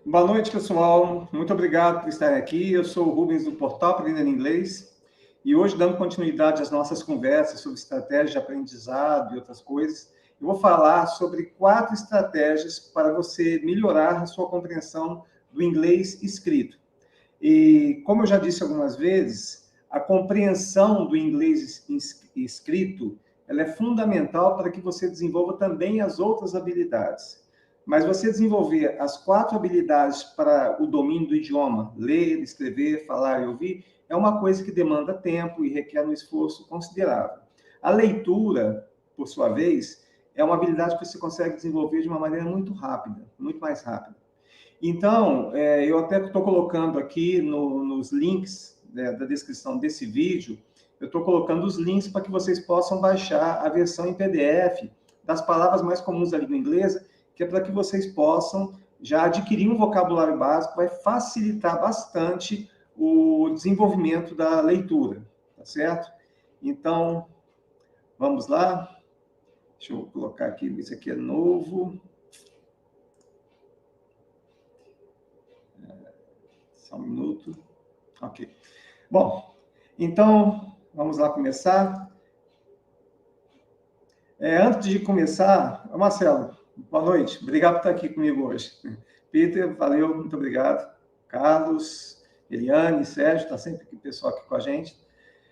Boa noite, pessoal. Muito obrigado por estarem aqui. Eu sou o Rubens, do Portal Aprendendo Inglês. E hoje, dando continuidade às nossas conversas sobre estratégias de aprendizado e outras coisas, eu vou falar sobre 4 estratégias para você melhorar a sua compreensão do inglês escrito. E, como eu já disse algumas vezes, a compreensão do inglês escrito ela é fundamental para que você desenvolva também as outras habilidades. Mas você desenvolver as 4 habilidades para o domínio do idioma, ler, escrever, falar e ouvir, é uma coisa que demanda tempo e requer um esforço considerável. A leitura, por sua vez, é uma habilidade que você consegue desenvolver de uma maneira muito rápida, muito mais rápida. Então, eu até estou colocando aqui nos links, né, da descrição desse vídeo, eu estou colocando os links para que vocês possam baixar a versão em PDF das palavras mais comuns da língua inglesa, que é para que vocês possam já adquirir um vocabulário básico, vai facilitar bastante o desenvolvimento da leitura, tá certo? Então, vamos lá. Deixa eu colocar aqui, isso aqui é novo. Só um minuto. Ok. Bom, então, vamos lá começar. Antes de começar, Marcelo, boa noite. Obrigado por estar aqui comigo hoje. Peter, valeu, muito obrigado. Carlos, Eliane, Sérgio, está sempre aqui, o pessoal aqui com a gente.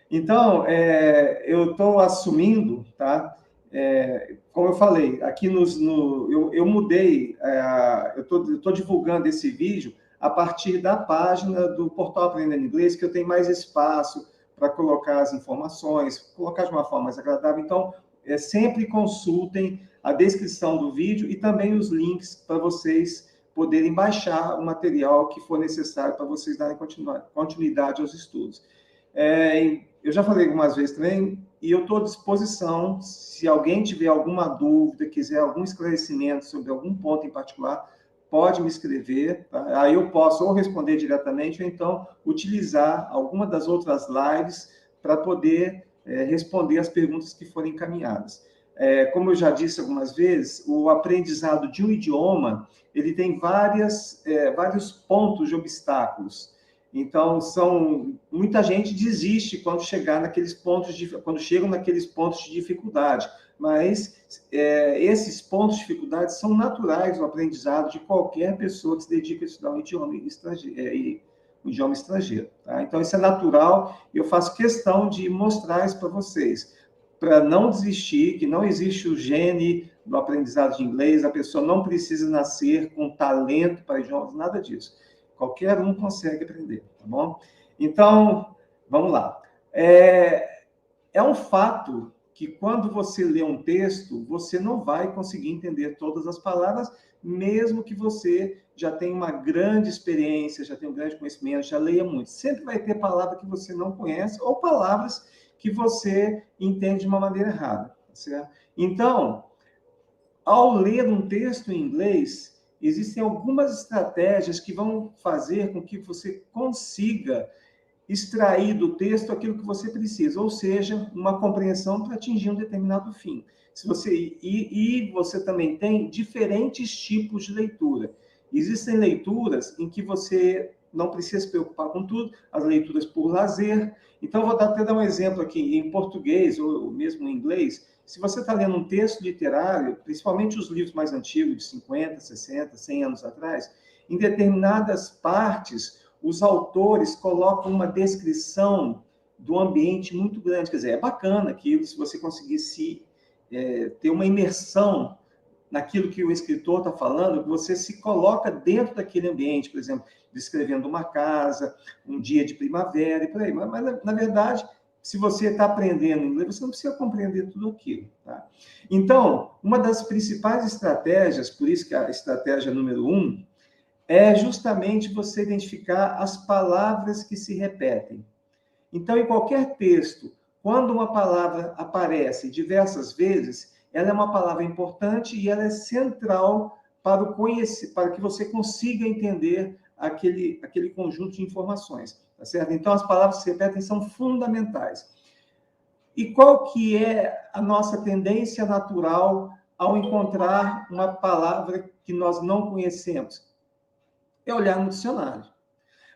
Então, eu estou assumindo, tá? Como eu falei, aqui eu mudei, eu estou divulgando esse vídeo a partir da página do Portal Aprendendo Inglês, que eu tenho mais espaço para colocar as informações, colocar de uma forma mais agradável. Então, sempre consultem a descrição do vídeo e também os links para vocês poderem baixar o material que for necessário para vocês darem continuidade aos estudos. Eu já falei algumas vezes também, e eu estou à disposição, se alguém tiver alguma dúvida, quiser algum esclarecimento sobre algum ponto em particular, pode me escrever, tá? Aí eu posso ou responder diretamente, ou então utilizar alguma das outras lives para poder responder as perguntas que forem encaminhadas. Como eu já disse algumas vezes, o aprendizado de um idioma, ele tem vários pontos de obstáculos. Então, muita gente desiste quando chegam naqueles pontos de dificuldade, mas esses pontos de dificuldade são naturais no aprendizado de qualquer pessoa que se dedica a estudar um idioma estrangeiro. Tá? Então, isso é natural e eu faço questão de mostrar isso para vocês, para não desistir, que não existe o gene do aprendizado de inglês, a pessoa não precisa nascer com talento para idiomas, nada disso. Qualquer um consegue aprender, tá bom? Então, vamos lá. É um fato que quando você lê um texto, você não vai conseguir entender todas as palavras, mesmo que você já tenha uma grande experiência, já tenha um grande conhecimento, já leia muito. Sempre vai ter palavra que você não conhece ou palavras que você entende de uma maneira errada, tá certo? Então, ao ler um texto em inglês, existem algumas estratégias que vão fazer com que você consiga extrair do texto aquilo que você precisa, ou seja, uma compreensão para atingir um determinado fim. Você também tem diferentes tipos de leitura. Existem leituras em que você não precisa se preocupar com tudo, as leituras por lazer. Então, vou até dar um exemplo aqui, em português, ou mesmo em inglês. Se você está lendo um texto literário, principalmente os livros mais antigos, de 50, 60, 100 anos atrás, em determinadas partes, os autores colocam uma descrição do ambiente muito grande. Quer dizer, é bacana aquilo, se você conseguir ter uma imersão naquilo que o escritor está falando, você se coloca dentro daquele ambiente, por exemplo, descrevendo uma casa, um dia de primavera e por aí. Mas na verdade, se você está aprendendo inglês, você não precisa compreender tudo aquilo. Tá? Então, uma das principais estratégias, por isso que a estratégia número 1, é justamente você identificar as palavras que se repetem. Então, em qualquer texto, quando uma palavra aparece diversas vezes, ela é uma palavra importante e ela é central para que você consiga entender aquele conjunto de informações, tá certo? Então, as palavras que se repetem são fundamentais. E qual que é a nossa tendência natural ao encontrar uma palavra que nós não conhecemos? é olhar no dicionário.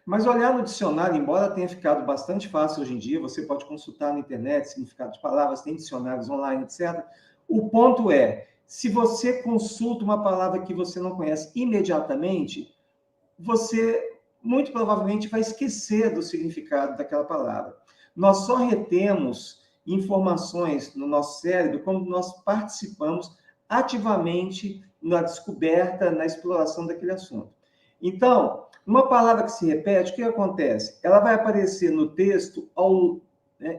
Mas olhar no dicionário, embora tenha ficado bastante fácil hoje em dia, você pode consultar na internet significado de palavras, tem dicionários online, etc. O ponto é, se você consulta uma palavra que você não conhece imediatamente, você muito provavelmente vai esquecer do significado daquela palavra. Nós só retemos informações no nosso cérebro quando nós participamos ativamente na descoberta, na exploração daquele assunto. Então, uma palavra que se repete, o que acontece? Ela vai aparecer no texto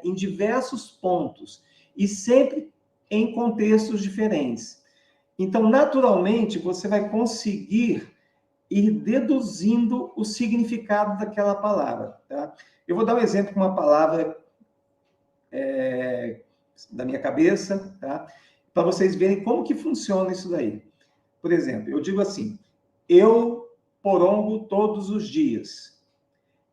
em diversos pontos e sempre em contextos diferentes. Então, naturalmente, você vai conseguir ir deduzindo o significado daquela palavra. Tá? Eu vou dar um exemplo com uma palavra da minha cabeça, tá? Para vocês verem como que funciona isso daí. Por exemplo, eu digo assim, eu porongo todos os dias.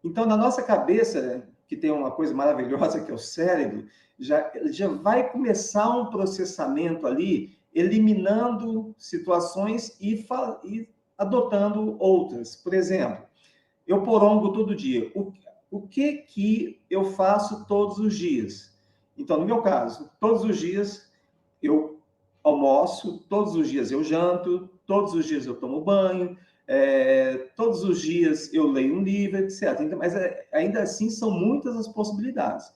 Então, na nossa cabeça, que tem uma coisa maravilhosa que é o cérebro, já vai começar um processamento ali, eliminando situações e adotando outras. Por exemplo, eu porongo todo dia. O que eu faço todos os dias? Então, no meu caso, todos os dias eu almoço, todos os dias eu janto, todos os dias eu tomo banho, todos os dias eu leio um livro, etc. Então, mas ainda assim são muitas as possibilidades.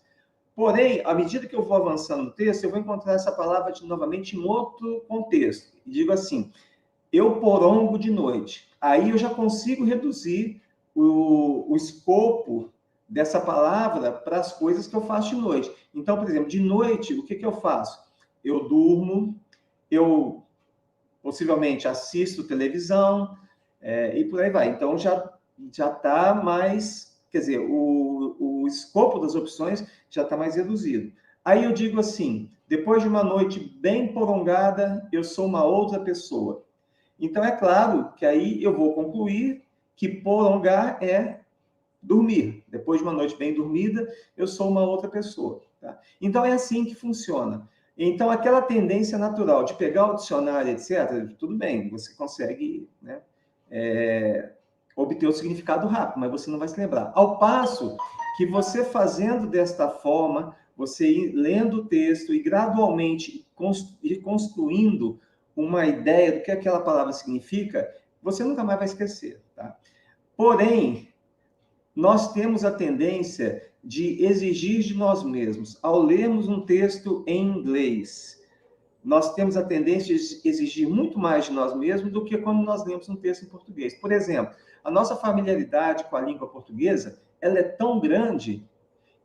Porém, à medida que eu vou avançando no texto, eu vou encontrar essa palavra novamente em outro contexto. E digo assim, eu porongo de noite. Aí eu já consigo reduzir o escopo dessa palavra para as coisas que eu faço de noite. Então, por exemplo, de noite, o que eu faço? Eu durmo, eu possivelmente assisto televisão e por aí vai. Então, já está mais, quer dizer, o escopo das opções já está mais reduzido. Aí eu digo assim, depois de uma noite bem prolongada, eu sou uma outra pessoa. Então, é claro que aí eu vou concluir que prolongar é dormir. Depois de uma noite bem dormida, eu sou uma outra pessoa. Tá? Então, é assim que funciona. Então, aquela tendência natural de pegar o dicionário, etc., tudo bem, você consegue, né, obter o significado rápido, mas você não vai se lembrar. Ao passo que você fazendo desta forma, você ir lendo o texto e gradualmente ir construindo uma ideia do que aquela palavra significa, você nunca mais vai esquecer. Tá? Porém, nós temos a tendência de exigir de nós mesmos, ao lermos um texto em inglês, nós temos a tendência de exigir muito mais de nós mesmos do que quando nós lemos um texto em português. Por exemplo, a nossa familiaridade com a língua portuguesa, ela é tão grande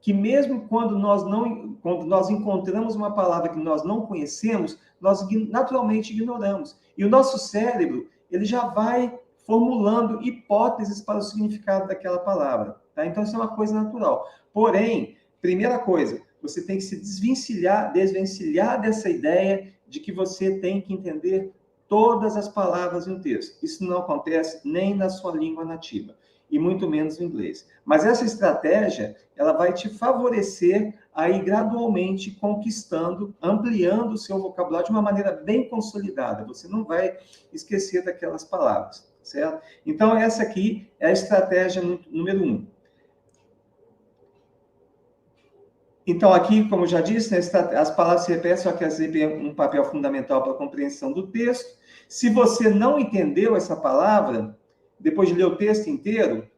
que mesmo quando nós encontramos uma palavra que nós não conhecemos, nós naturalmente ignoramos. E o nosso cérebro, ele já vai formulando hipóteses para o significado daquela palavra. Tá? Então, isso é uma coisa natural. Porém, primeira coisa, você tem que se desvencilhar dessa ideia de que você tem que entender todas as palavras em um texto. Isso não acontece nem na sua língua nativa, e muito menos no inglês. Mas essa estratégia, ela vai te favorecer a ir gradualmente conquistando, ampliando o seu vocabulário de uma maneira bem consolidada. Você não vai esquecer daquelas palavras, certo? Então, essa aqui é a estratégia número 1. Então, aqui, como já disse, né, as palavras se repetem, só que elas desempenham um papel fundamental para a compreensão do texto. Se você não entendeu essa palavra, depois de ler o texto inteiro,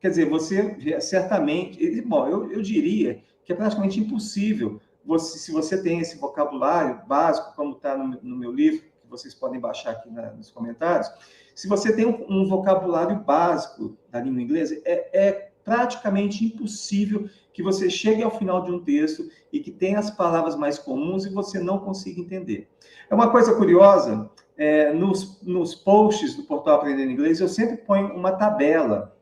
quer dizer, você certamente... Bom, eu diria que é praticamente impossível, se você tem esse vocabulário básico, como está no meu livro, que vocês podem baixar aqui nos comentários, se você tem um vocabulário básico da língua inglesa, é praticamente impossível que você chegue ao final de um texto e que tenha as palavras mais comuns e você não consiga entender. É uma coisa curiosa, nos posts do portal Aprendendo Inglês, eu sempre ponho uma tabela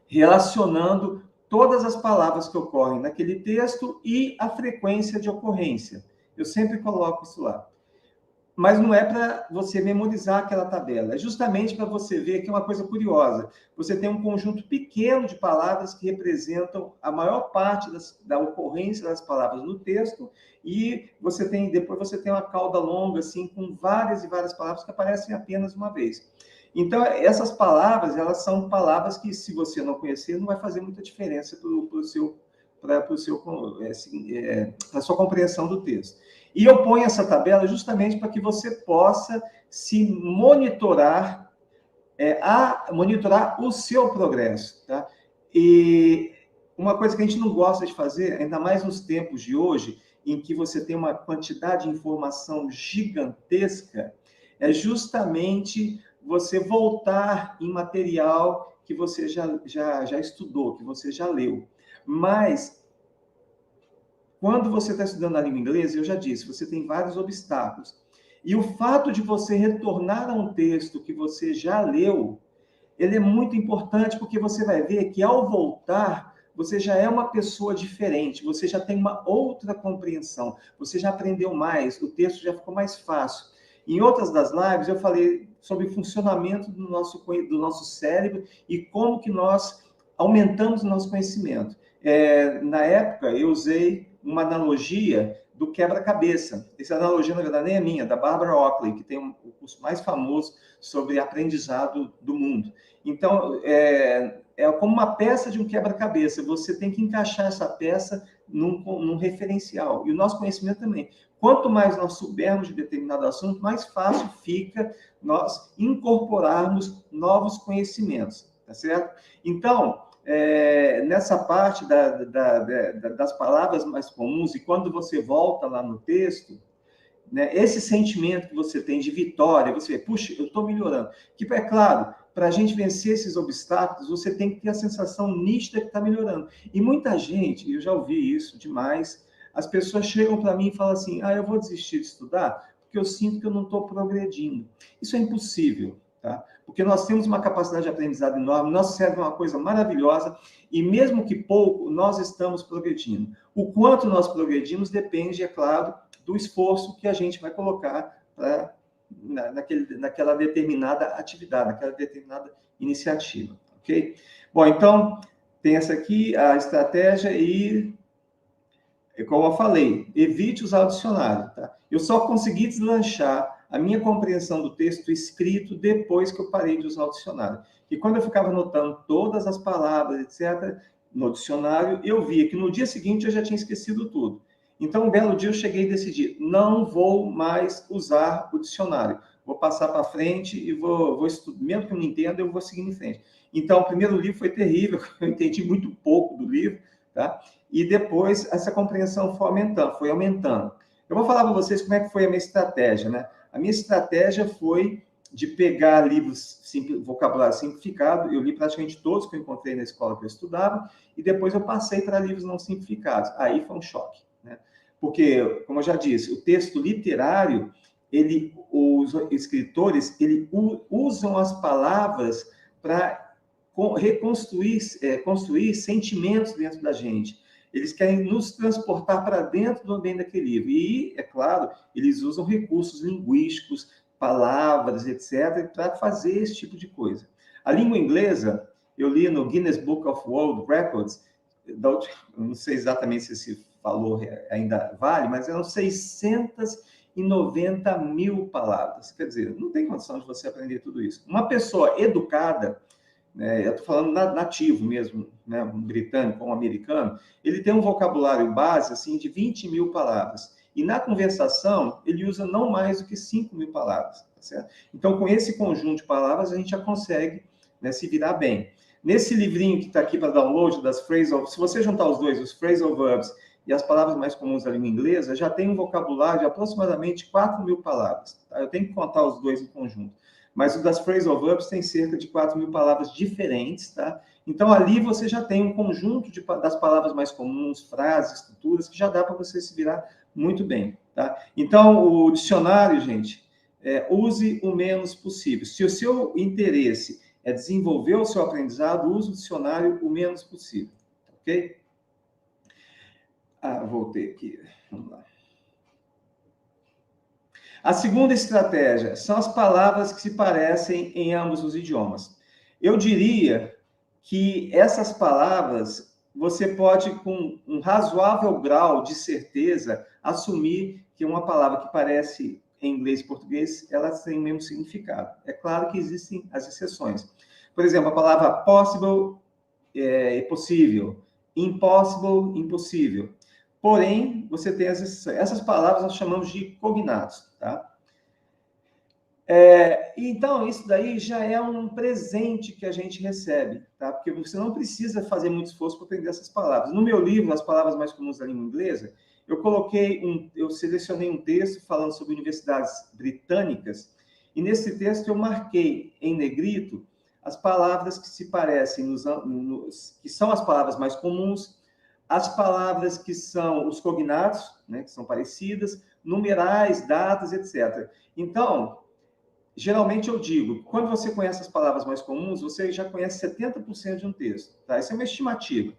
relacionando todas as palavras que ocorrem naquele texto e a frequência de ocorrência. Eu sempre coloco isso lá. Mas não é para você memorizar aquela tabela, é justamente para você ver que é uma coisa curiosa. Você tem um conjunto pequeno de palavras que representam a maior parte da ocorrência das palavras no texto, e depois você tem uma cauda longa, assim, com várias e várias palavras que aparecem apenas uma vez. Então, essas palavras, elas são palavras que, se você não conhecer, não vai fazer muita diferença para a sua compreensão do texto. E eu ponho essa tabela justamente para que você possa se monitorar, monitorar o seu progresso, tá? E uma coisa que a gente não gosta de fazer, ainda mais nos tempos de hoje, em que você tem uma quantidade de informação gigantesca, é justamente você voltar em material que você já estudou, que você já leu. Mas, quando você está estudando a língua inglesa, eu já disse, você tem vários obstáculos. E o fato de você retornar a um texto que você já leu, ele é muito importante, porque você vai ver que, ao voltar, você já é uma pessoa diferente, você já tem uma outra compreensão, você já aprendeu mais, o texto já ficou mais fácil. Em outras das lives, eu falei sobre o funcionamento do nosso cérebro e como que nós aumentamos o nosso conhecimento. Na época, eu usei uma analogia do quebra-cabeça. Essa analogia, na verdade, nem é minha, da Barbara Oakley, que tem o curso mais famoso sobre aprendizado do mundo. Então, é como uma peça de um quebra-cabeça. Você tem que encaixar essa peça num referencial. E o nosso conhecimento também. Quanto mais nós soubermos de determinado assunto, mais fácil fica nós incorporarmos novos conhecimentos, tá certo? Então, nessa parte das palavras mais comuns, e quando você volta lá no texto, né, esse sentimento que você tem de vitória, você vê, puxa, eu estou melhorando. Que, é claro, para a gente vencer esses obstáculos, você tem que ter a sensação nítida que está melhorando. E muita gente, eu já ouvi isso demais, as pessoas chegam para mim e falam assim, eu vou desistir de estudar porque eu sinto que eu não estou progredindo. Isso é impossível, tá? Porque nós temos uma capacidade de aprendizado enorme, nosso cérebro é uma coisa maravilhosa, e mesmo que pouco, nós estamos progredindo. O quanto nós progredimos depende, é claro, do esforço que a gente vai colocar naquela determinada atividade, naquela determinada iniciativa, ok? Bom, então, tem essa aqui, a estratégia, e, como eu falei, evite usar o dicionário, tá? Eu só consegui deslanchar a minha compreensão do texto escrito depois que eu parei de usar o dicionário. E quando eu ficava anotando todas as palavras, etc., no dicionário, eu via que no dia seguinte eu já tinha esquecido tudo. Então, um belo dia eu cheguei e decidi, não vou mais usar o dicionário. Vou passar para frente e vou estudar. Mesmo que eu não entenda, eu vou seguir em frente. Então, o primeiro livro foi terrível, eu entendi muito pouco do livro, tá? E depois essa compreensão foi aumentando. Eu vou falar para vocês como é que foi a minha estratégia, né? A minha estratégia foi de pegar livros, vocabulário simplificado, eu li praticamente todos que eu encontrei na escola que eu estudava, e depois eu passei para livros não simplificados. Aí foi um choque, né? Porque, como eu já disse, o texto literário, os escritores, usam as palavras para construir sentimentos dentro da gente. Eles querem nos transportar para dentro do ambiente daquele livro. E, é claro, eles usam recursos linguísticos, palavras, etc., para fazer esse tipo de coisa. A língua inglesa, eu li no Guinness Book of World Records, eu não sei exatamente se esse valor ainda vale, mas eram 690 mil palavras. Quer dizer, não tem condição de você aprender tudo isso. Uma pessoa educada, eu estou falando nativo mesmo, né, um britânico ou um americano, ele tem um vocabulário base assim, de 20 mil palavras. E na conversação, ele usa não mais do que 5 mil palavras. Tá certo? Então, com esse conjunto de palavras, a gente já consegue, né, se virar bem. Nesse livrinho que está aqui para download, das phrasal, se você juntar os dois, os phrasal verbs e as palavras mais comuns da língua inglesa, já tem um vocabulário de aproximadamente 4 mil palavras. Tá? Eu tenho que contar os dois em conjunto. Mas o das phrasal verbs tem cerca de 4 mil palavras diferentes, tá? Então, ali você já tem um conjunto das palavras mais comuns, frases, estruturas, que já dá para você se virar muito bem, tá? Então, o dicionário, gente, use o menos possível. Se o seu interesse é desenvolver o seu aprendizado, use o dicionário o menos possível, ok? Voltei aqui, vamos lá. A segunda estratégia são as palavras que se parecem em ambos os idiomas. Eu diria que essas palavras você pode, com um razoável grau de certeza, assumir que uma palavra que parece em inglês e português, elas têm o mesmo significado. É claro que existem as exceções. Por exemplo, a palavra possible é possível, impossible, impossível. Porém, você tem as exceções. Essas palavras nós chamamos de cognatos, tá? Então, isso daí já é um presente que a gente recebe, tá? Porque você não precisa fazer muito esforço para aprender essas palavras. No meu livro, As Palavras Mais Comuns da Língua Inglesa, eu selecionei um texto falando sobre universidades britânicas, e nesse texto eu marquei em negrito as palavras que se parecem, que são as palavras mais comuns, as palavras que são os cognatos, né, que são parecidas, numerais, datas, etc. Então, geralmente eu digo, quando você conhece as palavras mais comuns, você já conhece 70% de um texto, tá? Isso é uma estimativa.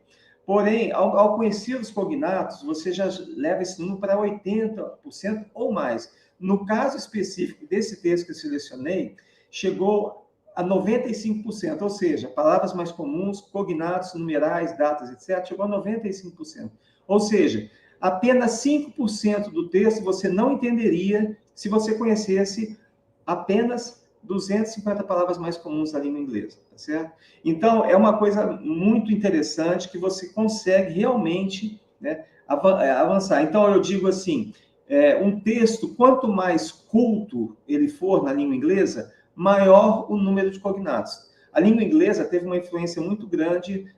Porém, ao conhecer os cognatos, você já leva esse número para 80% ou mais. No caso específico desse texto que eu selecionei, chegou a 95%, ou seja, palavras mais comuns, cognatos, numerais, datas, etc., chegou a 95%. Ou seja, apenas 5% do texto você não entenderia se você conhecesse apenas 250 palavras mais comuns da língua inglesa, tá certo? Então, é uma coisa muito interessante que você consegue realmente, né, avançar. Então, eu digo assim, um texto, quanto mais culto ele for na língua inglesa, maior o número de cognatos. A língua inglesa teve uma influência muito grande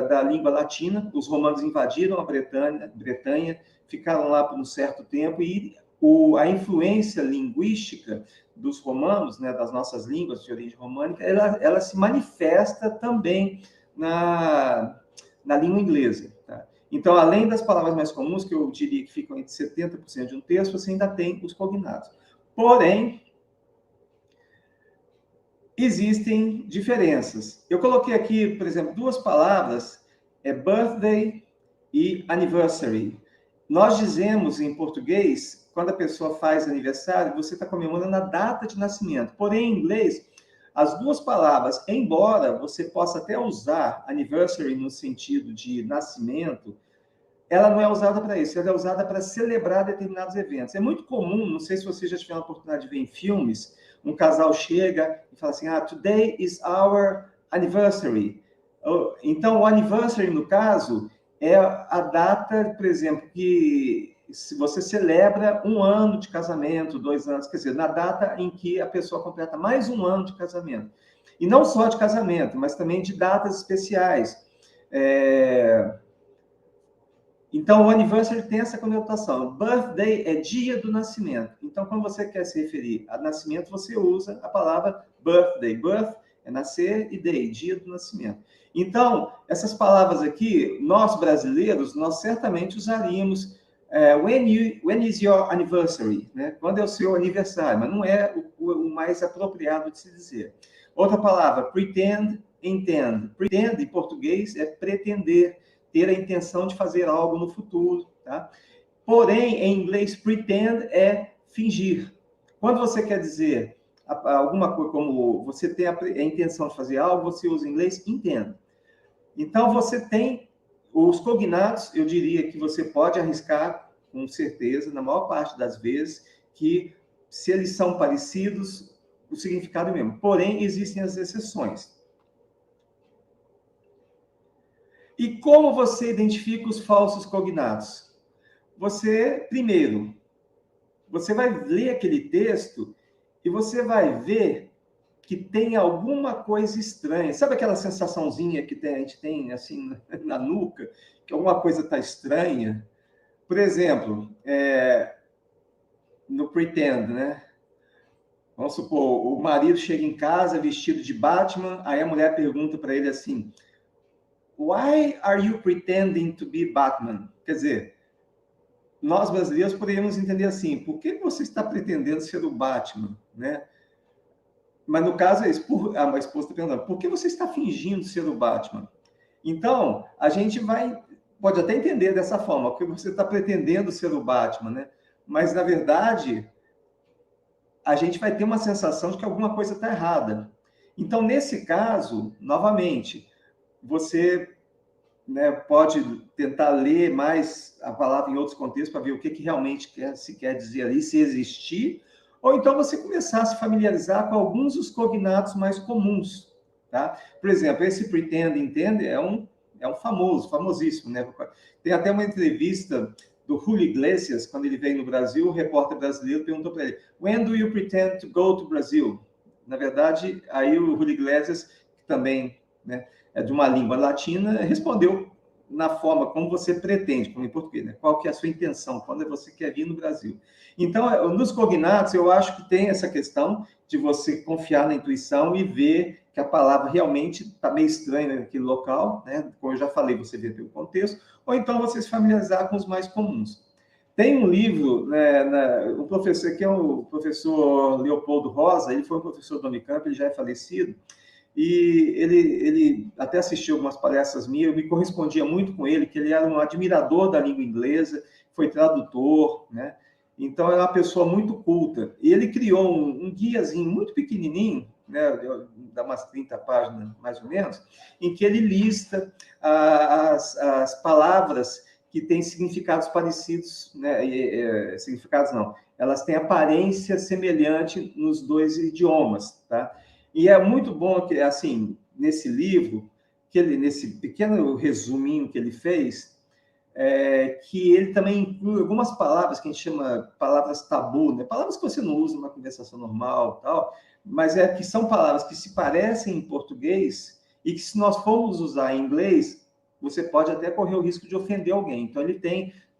da língua latina. Os romanos invadiram a Bretanha, ficaram lá por um certo tempo e a influência linguística dos romanos, né, das nossas línguas de origem românica, ela se manifesta também na língua inglesa. Tá? Então, além das palavras mais comuns, que eu diria que ficam entre 70% de um texto, você ainda tem os cognatos. Porém, existem diferenças. Eu coloquei aqui, por exemplo, duas palavras, birthday e anniversary. Nós dizemos em português, quando a pessoa faz aniversário, você está comemorando a data de nascimento. Porém, em inglês, as duas palavras, embora você possa até usar anniversary no sentido de nascimento, ela não é usada para isso, ela é usada para celebrar determinados eventos. É muito comum, não sei se você já tiver a oportunidade de ver em filmes, um casal chega e fala assim, today is our anniversary. Então, o anniversary, no caso, é a data, por exemplo, que se você celebra 1 ano de casamento, 2 anos, quer dizer, na data em que a pessoa completa mais 1 ano de casamento. E não só de casamento, mas também de datas especiais. Então, o anniversary tem essa conotação. Birthday é dia do nascimento. Então, quando você quer se referir a nascimento, você usa a palavra birthday. Birth é nascer e day, dia do nascimento. Então, essas palavras aqui, nós brasileiros, nós certamente usaríamos when is your anniversary? Né? Quando é o seu aniversário, mas não é o mais apropriado de se dizer. Outra palavra, pretend, intend. Pretend, em português, é pretender, ter a intenção de fazer algo no futuro, tá? Porém, em inglês, pretend é fingir. Quando você quer dizer alguma coisa como você tem a intenção de fazer algo, você usa em inglês intend. Então, você tem os cognatos, eu diria que você pode arriscar com certeza, na maior parte das vezes, que se eles são parecidos, o significado é o mesmo. Porém, existem as exceções. E como você identifica os falsos cognatos? Primeiro, você vai ler aquele texto e você vai ver que tem alguma coisa estranha. Sabe aquela sensaçãozinha que a gente tem assim na nuca, que alguma coisa está estranha? Por exemplo, no pretend, né? Vamos supor, o marido chega em casa vestido de Batman, aí a mulher pergunta para ele assim: Why are you pretending to be Batman? Quer dizer, nós brasileiros poderíamos entender assim: por que você está pretendendo ser o Batman, né? Mas no caso é isso, a esposa está perguntando: por que você está fingindo ser o Batman? Então, a gente pode até entender dessa forma, porque você está pretendendo ser o Batman, né? Mas, na verdade, a gente vai ter uma sensação de que alguma coisa está errada. Então, nesse caso, novamente, você né, pode tentar ler mais a palavra em outros contextos para ver o que realmente se quer dizer ali, se existir, ou então você começar a se familiarizar com alguns dos cognatos mais comuns, tá? Por exemplo, esse pretend, entende, é um famosíssimo, né? Tem até uma entrevista do Julio Iglesias, quando ele veio no Brasil, o repórter brasileiro perguntou para ele: When do you pretend to go to Brazil? Na verdade, aí o Julio Iglesias, que também, né, é de uma língua latina, respondeu na forma como você pretende, como em português, né? Qual que é a sua intenção, quando você quer vir no Brasil. Então, nos cognatos, eu acho que tem essa questão de você confiar na intuição e ver que a palavra realmente está meio estranha naquele local, né? Como eu já falei, você vê pelo contexto, ou então você se familiarizar com os mais comuns. Tem um livro, né, um professor, que é o professor Leopoldo Rosa, ele foi um professor do Unicamp, ele já é falecido, e ele até assistiu algumas palestras minhas, eu me correspondia muito com ele, que ele era um admirador da língua inglesa, foi tradutor, né? Então, é uma pessoa muito culta. E ele criou um guiazinho muito pequenininho, né, dá umas 30 páginas, mais ou menos, em que ele lista as palavras que têm significados parecidos, né, significados não, elas têm aparência semelhante nos dois idiomas, tá? E é muito bom que, assim, nesse livro, nesse pequeno resuminho que ele fez, que ele também inclui algumas palavras que a gente chama palavras tabu, né? Palavras que você não usa numa conversação normal, tal, mas que são palavras que se parecem em português e que, se nós formos usar em inglês, você pode até correr o risco de ofender alguém. Então,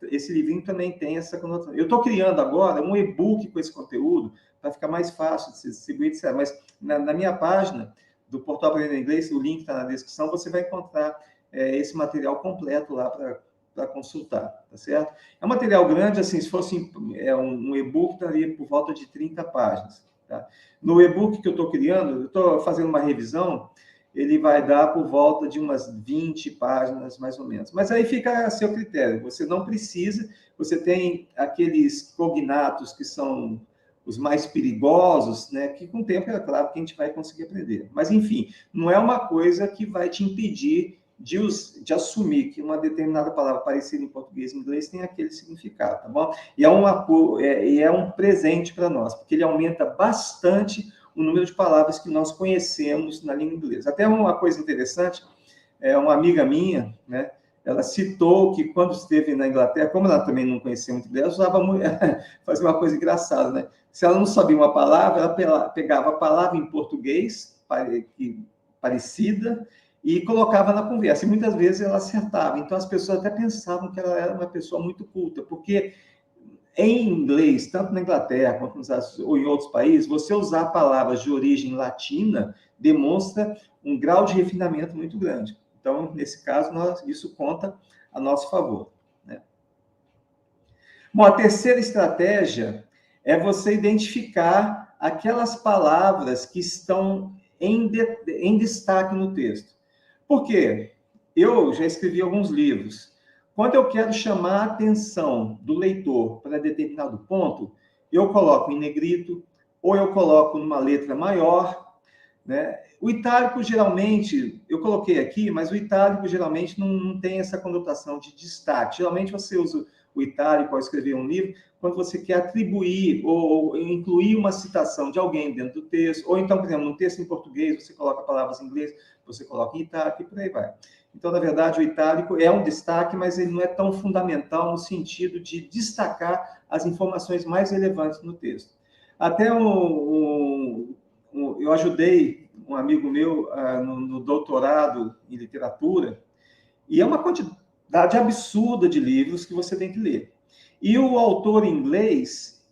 esse livrinho também tem essa conotação. Eu estou criando agora um e-book com esse conteúdo para ficar mais fácil de se distribuir, etc. Mas na minha página do Portal Aprender Inglês, o link está na descrição, você vai encontrar esse material completo lá para consultar, tá certo? É um material grande, assim, se fosse um e-book, daria por volta de 30 páginas, tá? No e-book que eu estou criando, eu estou fazendo uma revisão, ele vai dar por volta de umas 20 páginas, mais ou menos. Mas aí fica a seu critério, você não precisa, você tem aqueles cognatos que são os mais perigosos, né, que com o tempo, é claro, que a gente vai conseguir aprender. Mas, enfim, não é uma coisa que vai te impedir de assumir que uma determinada palavra parecida em português e inglês tem aquele significado, tá bom? E é um presente para nós, porque ele aumenta bastante o número de palavras que nós conhecemos na língua inglesa. Até uma coisa interessante, uma amiga minha, né, ela citou que quando esteve na Inglaterra, como ela também não conhecia muito inglês, usava fazia uma coisa engraçada, né? Se ela não sabia uma palavra, ela pegava a palavra em português parecida e colocava na conversa. E muitas vezes ela acertava. Então as pessoas até pensavam que ela era uma pessoa muito culta, porque em inglês, tanto na Inglaterra quanto ou em outros países, você usar palavras de origem latina demonstra um grau de refinamento muito grande. Então, nesse caso, isso conta a nosso favor, né? Bom, a terceira estratégia é você identificar aquelas palavras que estão em destaque no texto. Por quê? Eu já escrevi alguns livros. Quando eu quero chamar a atenção do leitor para determinado ponto, eu coloco em negrito, ou eu coloco numa letra maior, né? O itálico, geralmente, eu coloquei aqui, mas o itálico, geralmente, não tem essa conotação de destaque. Geralmente, você usa o itálico ao escrever um livro quando você quer atribuir ou incluir uma citação de alguém dentro do texto, ou então, por exemplo, no texto em português, você coloca palavras em inglês, você coloca em itálico e por aí vai. Então, na verdade, o itálico é um destaque, mas ele não é tão fundamental no sentido de destacar as informações mais relevantes no texto. Até eu ajudei um amigo meu no doutorado em literatura, e é uma quantidade absurda de livros que você tem que ler. E o autor inglês,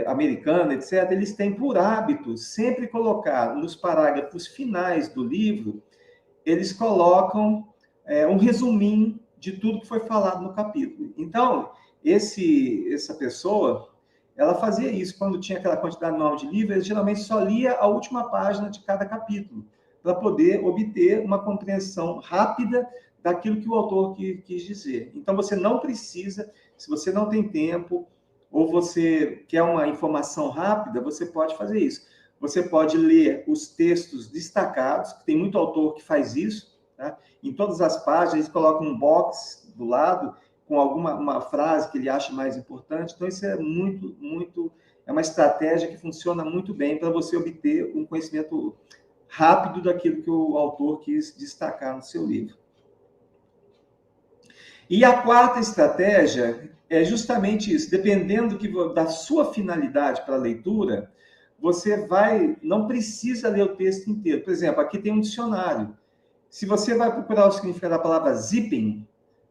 americano, etc., eles têm por hábito sempre colocar nos parágrafos finais do livro, eles colocam um resuminho de tudo que foi falado no capítulo. Então, essa pessoa, ela fazia isso. Quando tinha aquela quantidade enorme de livros, ele geralmente só lia a última página de cada capítulo, para poder obter uma compreensão rápida daquilo que o autor quis dizer. Então, você não precisa, se você não tem tempo, ou você quer uma informação rápida, você pode fazer isso. Você pode ler os textos destacados, que tem muito autor que faz isso, tá? Em todas as páginas, eles colocam um box do lado com uma frase que ele acha mais importante. Então, isso é é uma estratégia que funciona muito bem para você obter um conhecimento rápido daquilo que o autor quis destacar no seu livro. E a quarta estratégia é justamente isso. Dependendo da sua finalidade para a leitura, você não precisa ler o texto inteiro. Por exemplo, aqui tem um dicionário. Se você vai procurar o significado da palavra zipping,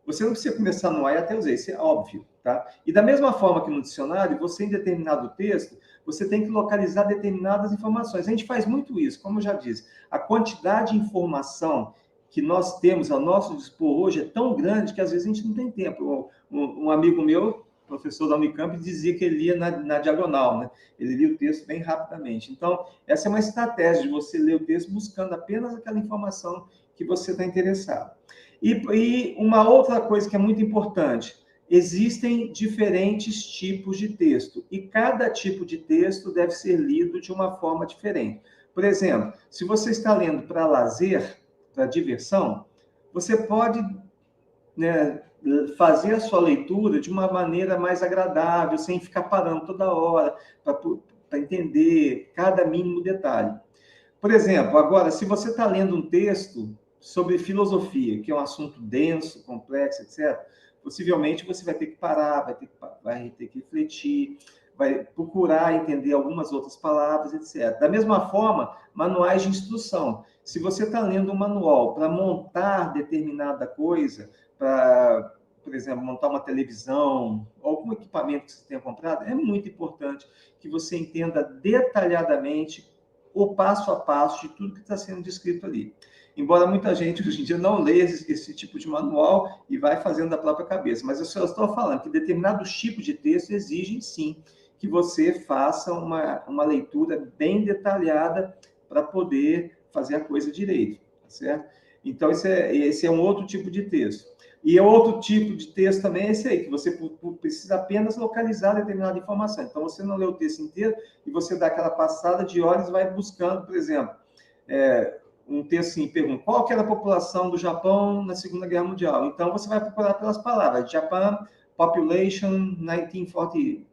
você não precisa começar no A e até o Z, isso é óbvio, tá? E da mesma forma que no dicionário, você em determinado texto, você tem que localizar determinadas informações. A gente faz muito isso, como eu já disse. A quantidade de informação que nós temos ao nosso dispor hoje é tão grande que às vezes a gente não tem tempo. Um amigo meu, professor da Unicamp, dizia que ele lia na diagonal, né? Ele lia o texto bem rapidamente. Então, essa é uma estratégia de você ler o texto buscando apenas aquela informação que você está interessado. E uma outra coisa que é muito importante, existem diferentes tipos de texto, e cada tipo de texto deve ser lido de uma forma diferente. Por exemplo, se você está lendo para lazer, para diversão, você pode, né, fazer a sua leitura de uma maneira mais agradável, sem ficar parando toda hora, para entender cada mínimo detalhe. Por exemplo, agora, se você está lendo um texto sobre filosofia, que é um assunto denso, complexo, etc., possivelmente você vai ter que parar, vai ter que refletir, vai procurar entender algumas outras palavras, etc. Da mesma forma, manuais de instrução. Se você está lendo um manual para montar determinada coisa, para, por exemplo, montar uma televisão, algum equipamento que você tenha comprado, é muito importante que você entenda detalhadamente o passo a passo de tudo que está sendo descrito ali. Embora muita gente hoje em dia não leia esse tipo de manual e vai fazendo da própria cabeça, mas eu só estou falando que determinados tipos de texto exigem, sim, que você faça uma leitura bem detalhada para poder fazer a coisa direito, tá certo? Então, esse é um outro tipo de texto. E outro tipo de texto também é esse aí, que você precisa apenas localizar determinada informação. Então, você não lê o texto inteiro e você dá aquela passada de olhos e vai buscando, por exemplo, um texto assim, pergunta, qual que era a população do Japão na Segunda Guerra Mundial? Então, você vai procurar pelas palavras, Japan, population, 1940,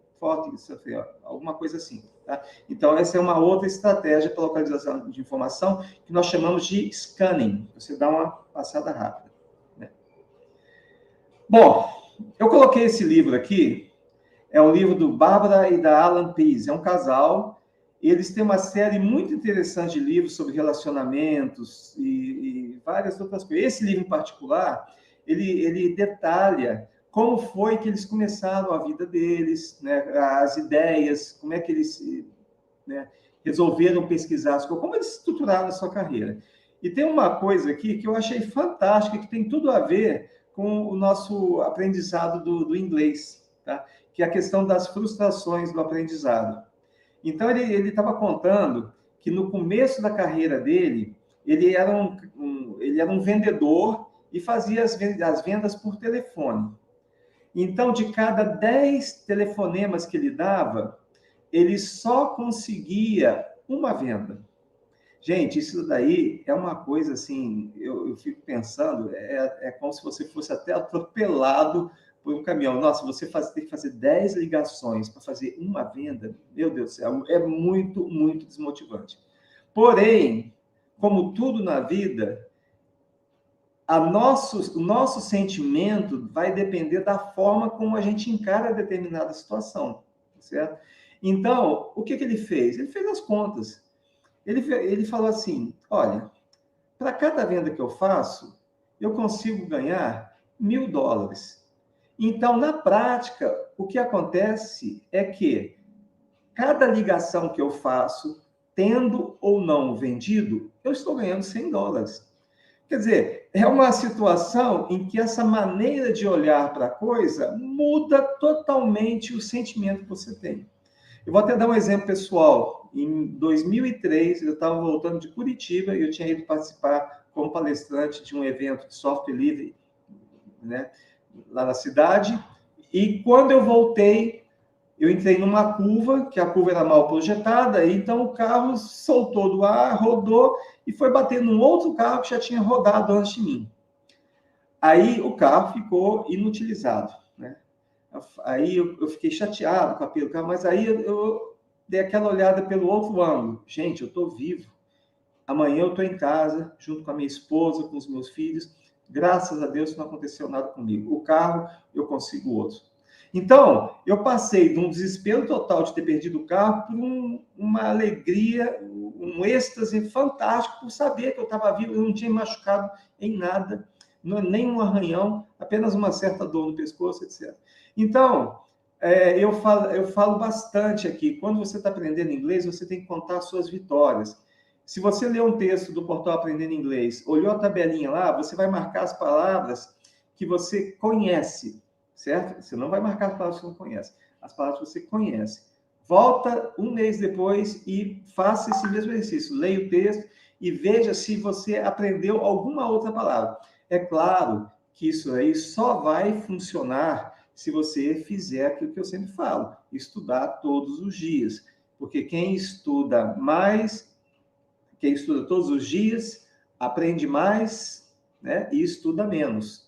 alguma coisa assim. Tá? Então, essa é uma outra estratégia para localização de informação que nós chamamos de scanning. Você dá uma passada rápida. Né? Bom, eu coloquei esse livro aqui, é um livro do Barbara e da Alan Pease, é um casal. Eles têm uma série muito interessante de livros sobre relacionamentos e várias outras coisas. Esse livro em particular, ele detalha como foi que eles começaram a vida deles, né? As ideias, como é que eles, né, resolveram pesquisar, como eles estruturaram a sua carreira. E tem uma coisa aqui que eu achei fantástica, que tem tudo a ver com o nosso aprendizado do inglês, tá? Que é a questão das frustrações do aprendizado. Então, ele estava contando que no começo da carreira dele, ele era um vendedor e fazia as vendas por telefone. Então, de cada 10 telefonemas que ele dava, ele só conseguia uma venda. Gente, isso daí é uma coisa assim, eu fico pensando, é como se você fosse até atropelado por um caminhão. Nossa, você tem que fazer 10 ligações para fazer uma venda, meu Deus do céu, é muito, muito desmotivante. Porém, como tudo na vida, o nosso sentimento vai depender da forma como a gente encara determinada situação, certo? Então, o que ele fez? Ele fez as contas. Ele falou assim, olha, para cada venda que eu faço, eu consigo ganhar $1.000. Então, na prática, o que acontece é que cada ligação que eu faço, tendo ou não vendido, eu estou ganhando $100. Quer dizer, é uma situação em que essa maneira de olhar para a coisa muda totalmente o sentimento que você tem. Eu vou até dar um exemplo pessoal. Em 2003, eu estava voltando de Curitiba e eu tinha ido participar como palestrante de um evento de software livre, né, lá na cidade. E quando eu voltei, eu entrei numa curva, que a curva era mal projetada, então o carro soltou do ar, rodou, e foi bater num outro carro que já tinha rodado antes de mim. Aí o carro ficou inutilizado, né? Aí eu fiquei chateado com aquele carro, mas aí eu dei aquela olhada pelo outro ângulo. Gente, eu estou vivo. Amanhã eu estou em casa, junto com a minha esposa, com os meus filhos. Graças a Deus não aconteceu nada comigo. O carro, eu consigo outro. Então, eu passei de um desespero total de ter perdido o carro por uma alegria, um êxtase fantástico por saber que eu estava vivo, eu não tinha machucado em nada, nem um arranhão, apenas uma certa dor no pescoço, etc. Então, eu falo bastante aqui, quando você está aprendendo inglês, você tem que contar as suas vitórias. Se você ler um texto do portal Aprendendo Inglês, olhou a tabelinha lá, você vai marcar as palavras que você conhece, certo? Você não vai marcar as palavras que você não conhece, as palavras que você conhece. Volta um mês depois e faça esse mesmo exercício. Leia o texto e veja se você aprendeu alguma outra palavra. É claro que isso aí só vai funcionar se você fizer aquilo que eu sempre falo, estudar todos os dias. Porque quem estuda todos os dias, aprende mais, né? E estuda menos.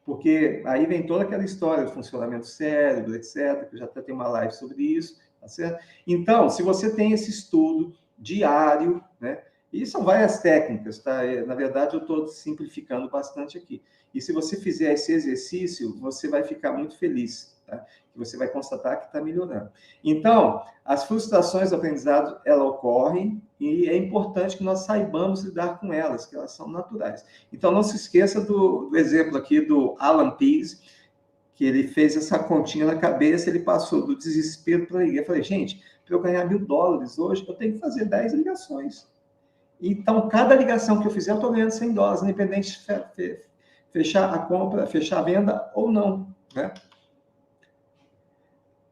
Porque aí vem toda aquela história do funcionamento do cérebro, etc., que eu já até tenho uma live sobre isso, tá certo? Então, se você tem esse estudo diário, né? E são várias técnicas, tá? Na verdade, eu estou simplificando bastante aqui. E se você fizer esse exercício, você vai ficar muito feliz, tá? Você vai constatar que está melhorando. Então, as frustrações do aprendizado, elas ocorrem e é importante que nós saibamos lidar com elas, que elas são naturais. Então, não se esqueça do exemplo aqui do Alan Pease, que ele fez essa continha na cabeça, ele passou do desespero para a ligar. Eu falei, gente, para eu ganhar $1.000 hoje, eu tenho que fazer 10 ligações. Então, cada ligação que eu fizer, eu estou ganhando $100, independente de fechar a compra, fechar a venda ou não, né?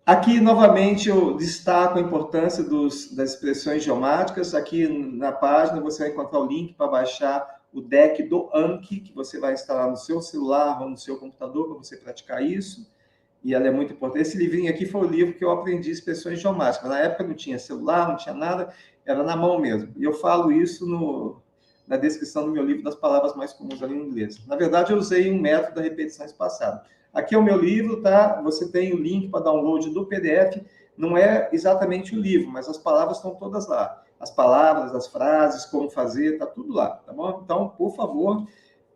Aqui, novamente, eu destaco a importância das expressões idiomáticas. Aqui na página você vai encontrar o link para baixar o deck do Anki, que você vai instalar no seu celular ou no seu computador para você praticar isso. E ela é muito importante. Esse livrinho aqui foi o livro que eu aprendi expressões idiomáticas. Na época não tinha celular, não tinha nada, era na mão mesmo. E eu falo isso na descrição do meu livro das palavras mais comuns ali em inglês. Na verdade, eu usei um método da repetição espaçada. Aqui é o meu livro, tá? Você tem o link para download do PDF. Não é exatamente o livro, mas as palavras estão todas lá. As palavras, as frases, como fazer, tá tudo lá, tá bom? Então, por favor,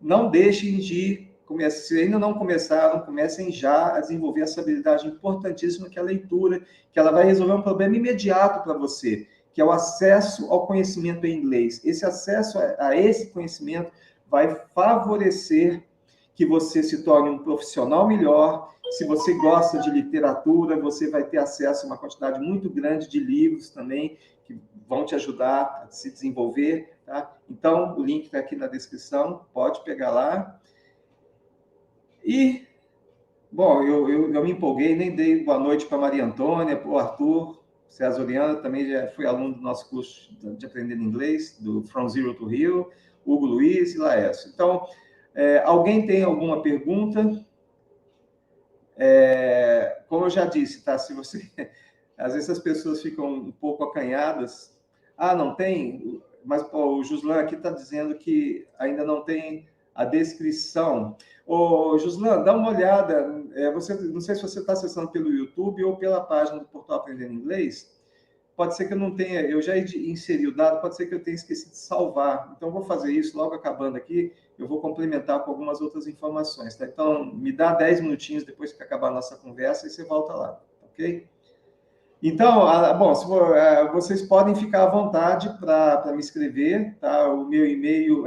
não deixem de começar. Se ainda não começaram, comecem já a desenvolver essa habilidade importantíssima que é a leitura, que ela vai resolver um problema imediato para você, que é o acesso ao conhecimento em inglês. Esse acesso a esse conhecimento vai favorecer que você se torne um profissional melhor. Se você gosta de literatura, você vai ter acesso a uma quantidade muito grande de livros também, que vão te ajudar a se desenvolver, tá? Então, o link está aqui na descrição, pode pegar lá. E, bom, eu me empolguei, nem dei boa noite para Maria Antônia, para o Arthur, César Oriana, também já foi aluno do nosso curso de aprendendo inglês, do From Zero to Hero, Hugo Luiz e Laércio. Então, alguém tem alguma pergunta? Como eu já disse, tá? Se você... Às vezes as pessoas ficam um pouco acanhadas. Ah, não tem? Mas pô, o Juslan aqui está dizendo que ainda não tem a descrição. Ô, Juslan, dá uma olhada. Não sei se você está acessando pelo YouTube ou pela página do Portal Aprendendo Inglês. Pode ser que eu não tenha, eu já inseri o dado, pode ser que eu tenha esquecido de salvar. Então, eu vou fazer isso logo acabando aqui, eu vou complementar com algumas outras informações. Tá? Então, me dá 10 minutinhos depois que acabar a nossa conversa e você volta lá, ok? Então, bom, vocês podem ficar à vontade para me escrever, tá? O meu e-mail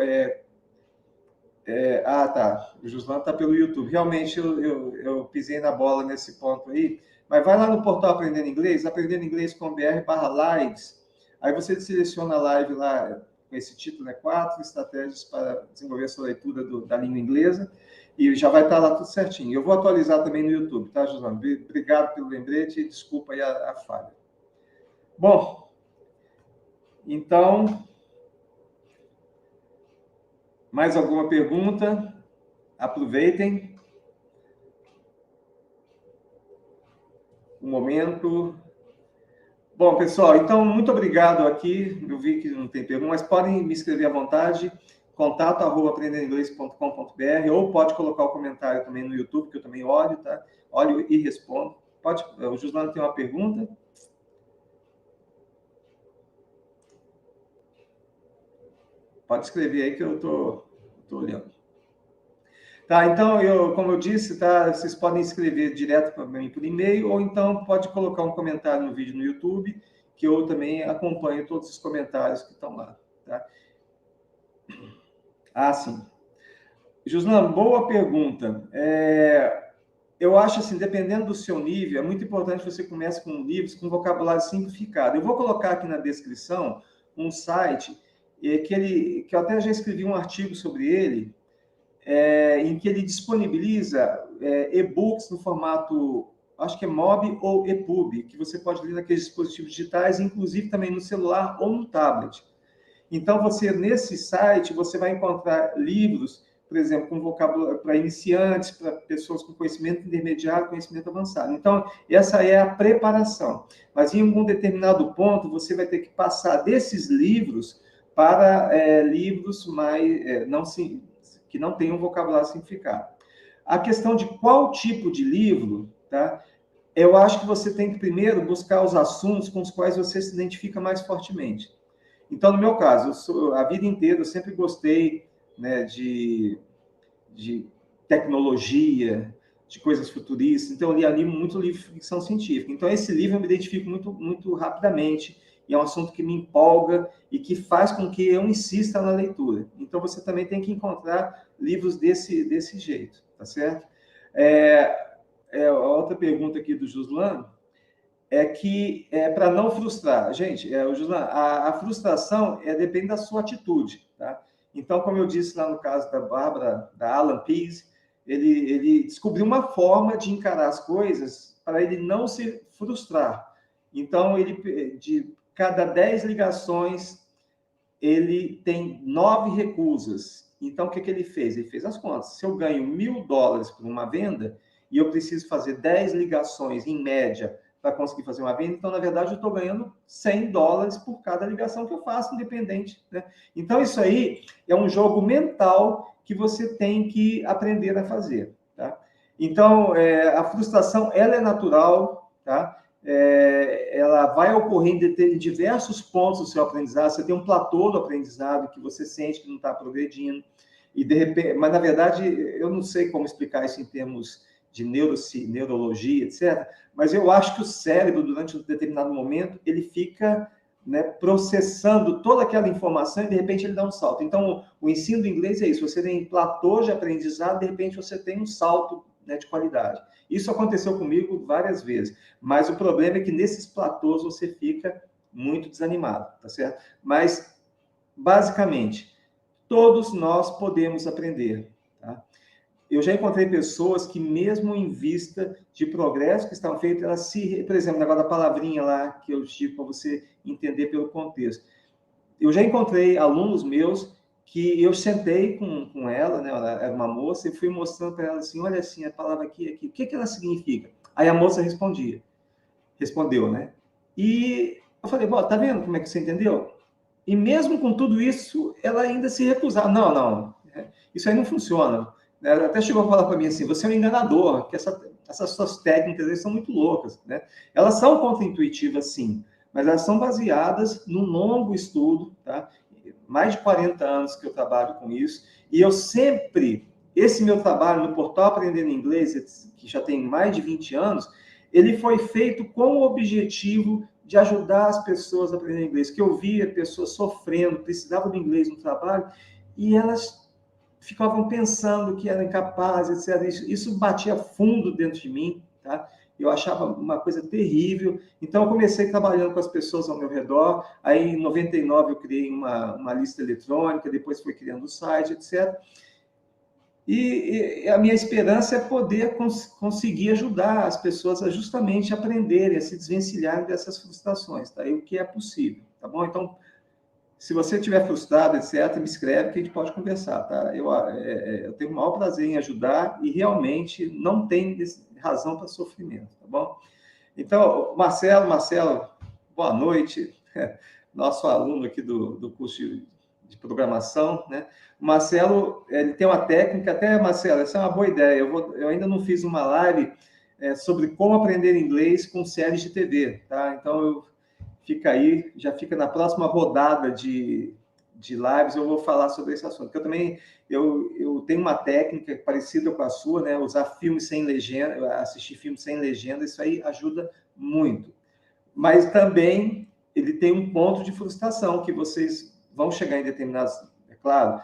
tá. O Juslan está pelo YouTube. Realmente, eu pisei na bola nesse ponto aí. Mas vai lá no portal Aprendendo Inglês, aprendendoinglês.br/lives. Aí você seleciona a live lá com esse título, né? 4 estratégias para desenvolver a sua leitura da língua inglesa. E já vai estar lá tudo certinho. Eu vou atualizar também no YouTube, tá, Juslan? Obrigado pelo lembrete e desculpa aí a falha. Bom, então, mais alguma pergunta? Aproveitem o momento. Bom, pessoal, então, muito obrigado aqui. Eu vi que não tem pergunta, mas podem me escrever à vontade, contato@aprenderinglês.com.br, ou pode colocar o comentário também no YouTube, que eu também olho, tá? Olho e respondo. Pode, o Gislano tem uma pergunta. Pode escrever aí que eu tô olhando. Tá, então, como eu disse, tá, vocês podem escrever direto para mim por e-mail, ou então pode colocar um comentário no vídeo no YouTube, que eu também acompanho todos os comentários que estão lá. Tá? Ah, sim. Juslan, boa pergunta. Eu acho assim, dependendo do seu nível, é muito importante que você comece com livros com vocabulário simplificado. Eu vou colocar aqui na descrição um site que eu até já escrevi um artigo sobre ele, em que ele disponibiliza e-books no formato, acho que é MOB ou EPUB, que você pode ler naqueles dispositivos digitais, inclusive também no celular ou no tablet. Então, nesse site, você vai encontrar livros, por exemplo, com vocabulário para iniciantes, para pessoas com conhecimento intermediário, conhecimento avançado. Então, essa é a preparação. Mas, em algum determinado ponto, você vai ter que passar desses livros para livros mais, que não tenham vocabulário simplificado. A questão de qual tipo de livro, tá? Eu acho que você tem que primeiro buscar os assuntos com os quais você se identifica mais fortemente. Então, no meu caso, a vida inteira eu sempre gostei, né, de tecnologia, de coisas futuristas. Então, eu li muito livro de ficção científica. Então, esse livro eu me identifico muito, muito rapidamente. E é um assunto que me empolga e que faz com que eu insista na leitura. Então, você também tem que encontrar livros desse jeito, tá certo? A outra pergunta aqui do Juslan é que, para não frustrar, gente, Juslan, a frustração depende da sua atitude, tá? Então, como eu disse lá no caso da Bárbara, da Alan Pease, ele descobriu uma forma de encarar as coisas para ele não se frustrar. Então, de cada 10 ligações, ele tem 9 recusas. Então, o que ele fez? Ele fez as contas. Se eu ganho $1.000 por uma venda e eu preciso fazer 10 ligações, em média, para conseguir fazer uma venda, então, na verdade, eu estou ganhando $100 por cada ligação que eu faço, independente. Né? Então, isso aí é um jogo mental que você tem que aprender a fazer. Tá? Então, a frustração, ela é natural, tá? Ela vai ocorrer em diversos pontos do seu aprendizado. Você tem um platô do aprendizado que você sente que não está progredindo, e de repente, mas na verdade eu não sei como explicar isso em termos de neurologia, etc. Mas eu acho que o cérebro, durante um determinado momento, ele fica, né, processando toda aquela informação e de repente ele dá um salto. Então, o ensino do inglês é isso. Você tem platô de aprendizado, de repente você tem um salto, né, de qualidade. Isso aconteceu comigo várias vezes, mas o problema é que nesses platôs você fica muito desanimado, tá certo? Mas, basicamente, todos nós podemos aprender, tá? Eu já encontrei pessoas que, mesmo em vista de progresso que estão feitos, elas por exemplo, o negócio da palavrinha lá, que eu digo para você entender pelo contexto. Eu já encontrei alunos meus que eu sentei com ela, né? Ela era uma moça, e fui mostrando para ela assim, olha assim, a palavra aqui, o que ela significa? Aí a moça respondeu, né? E eu falei, bom, tá vendo como é que você entendeu? E mesmo com tudo isso, ela ainda se recusava. Não, isso aí não funciona. Ela até chegou a falar para mim assim, você é um enganador, que essas suas técnicas aí são muito loucas, né? Elas são contra-intuitivas, sim, mas elas são baseadas num longo estudo, tá? Mais de 40 anos que eu trabalho com isso, e eu sempre, esse meu trabalho no Portal Aprendendo Inglês, que já tem mais de 20 anos, ele foi feito com o objetivo de ajudar as pessoas a aprender inglês, que eu via pessoas sofrendo, precisavam do inglês no trabalho, e elas ficavam pensando que eram incapazes, etc. Isso batia fundo dentro de mim, tá? Eu achava uma coisa terrível. Então, eu comecei trabalhando com as pessoas ao meu redor. Aí, em 99, eu criei uma lista eletrônica, depois fui criando o site, etc. E a minha esperança é poder conseguir ajudar as pessoas a justamente aprenderem, a se desvencilharem dessas frustrações, tá? E o que é possível, tá bom? Então, se você estiver frustrado, etc., me escreve que a gente pode conversar, tá? Eu tenho o maior prazer em ajudar e realmente não tem razão para sofrimento, tá bom? Então, Marcelo, boa noite, nosso aluno aqui do curso de programação, né? O Marcelo, ele tem uma técnica, até, Marcelo, essa é uma boa ideia. Eu ainda não fiz uma live sobre como aprender inglês com séries de TV, tá? Então, fica aí, já fica na próxima rodada de lives, eu vou falar sobre esse assunto. Porque eu também eu tenho uma técnica parecida com a sua, né? Usar filmes sem legenda, assistir filmes sem legenda, isso aí ajuda muito. Mas também ele tem um ponto de frustração, que vocês vão chegar em determinados... É claro,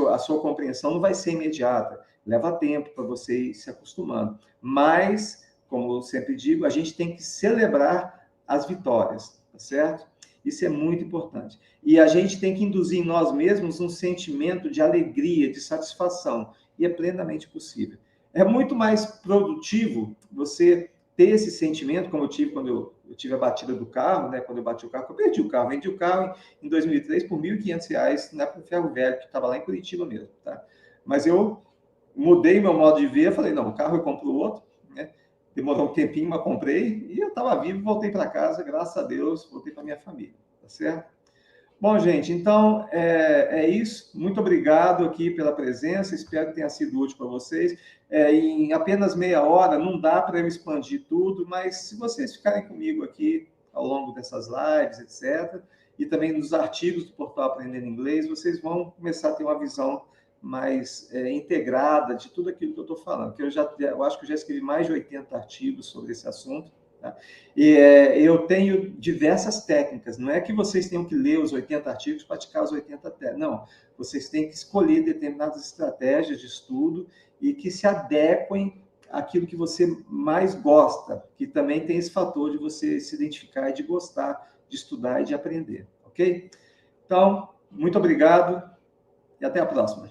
a sua compreensão não vai ser imediata, leva tempo para você ir se acostumando. Mas, como eu sempre digo, a gente tem que celebrar as vitórias, tá certo? Isso é muito importante. E a gente tem que induzir em nós mesmos um sentimento de alegria, de satisfação, e é plenamente possível. É muito mais produtivo você ter esse sentimento, como eu tive quando eu tive a batida do carro, né? Quando eu bati o carro, eu perdi o carro, vendi o carro em 2003 por R$ 1.500 na Ferro Velho, que estava lá em Curitiba mesmo, tá? Mas eu mudei meu modo de ver, falei, não, o carro eu compro outro, né? Demorou um tempinho, mas comprei, e eu estava vivo, voltei para casa, graças a Deus, voltei para minha família, tá certo? Bom, gente, então é isso. Muito obrigado aqui pela presença. Espero que tenha sido útil para vocês. Em apenas meia hora, não dá para eu expandir tudo, mas se vocês ficarem comigo aqui ao longo dessas lives, etc., e também nos artigos do portal Aprendendo Inglês, vocês vão começar a ter uma visão mais integrada de tudo aquilo que eu estou falando. Que eu acho que eu já escrevi mais de 80 artigos sobre esse assunto. Tá? E eu tenho diversas técnicas, não é que vocês tenham que ler os 80 artigos, praticar os 80 técnicas, não. Vocês têm que escolher determinadas estratégias de estudo e que se adequem àquilo que você mais gosta, que também tem esse fator de você se identificar e de gostar de estudar e de aprender, ok? Então, muito obrigado e até a próxima.